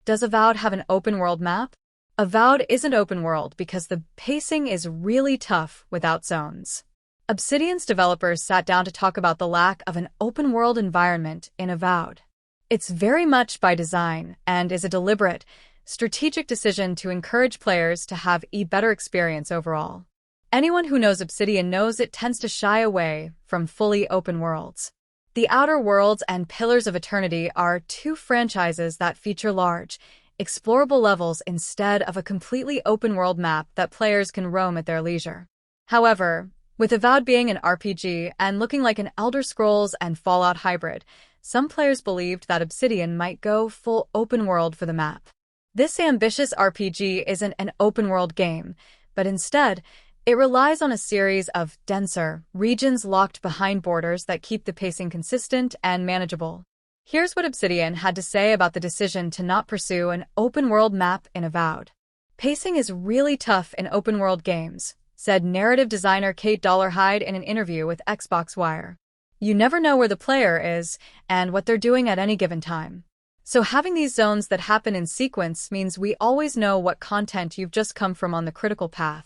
Does Avowed have an open-world map? Avowed isn't open-world because the pacing is really tough without zones. Obsidian's developers sat down to talk about the lack of an open-world environment in Avowed. It's very much by design and is a deliberate, strategic decision to encourage players to have a better experience overall. Anyone who knows Obsidian knows it tends to shy away from fully open worlds. The Outer Worlds and Pillars of Eternity are two franchises that feature large, explorable levels instead of a completely open-world map that players can roam at their leisure. However, with Avowed being an RPG and looking like an Elder Scrolls and Fallout hybrid, some players believed that Obsidian might go full open-world for the map. This ambitious RPG isn't an open-world game, but instead, it relies on a series of denser regions locked behind borders that keep the pacing consistent and manageable. Here's what Obsidian had to say about the decision to not pursue an open-world map in Avowed. "Pacing is really tough in open-world games," said narrative designer Kate Dollarhide in an interview with Xbox Wire. "You never know where the player is and what they're doing at any given time. So having these zones that happen in sequence means we always know what content you've just come from on the critical path.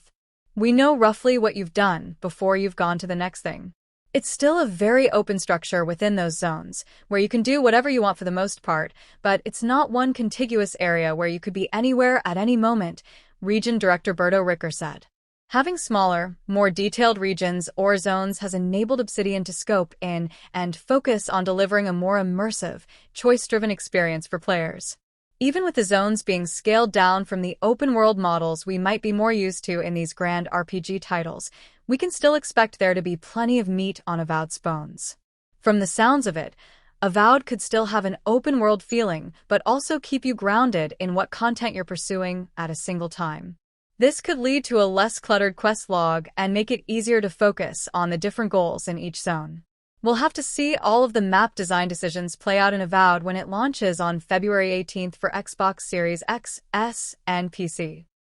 We know roughly what you've done before you've gone to the next thing." It's still a very open structure within those zones, where you can do whatever you want for the most part, but it's not one contiguous area where you could be anywhere at any moment, Region Director Berto Ricker said. Having smaller, more detailed regions or zones has enabled Obsidian to scope in and focus on delivering a more immersive, choice-driven experience for players. Even with the zones being scaled down from the open-world models we might be more used to in these grand RPG titles, we can still expect there to be plenty of meat on Avowed's bones. From the sounds of it, Avowed could still have an open-world feeling, but also keep you grounded in what content you're pursuing at a single time. This could lead to a less cluttered quest log and make it easier to focus on the different goals in each zone. We'll have to see all of the map design decisions play out in Avowed when it launches on February 18th for Xbox Series X, S, and PC.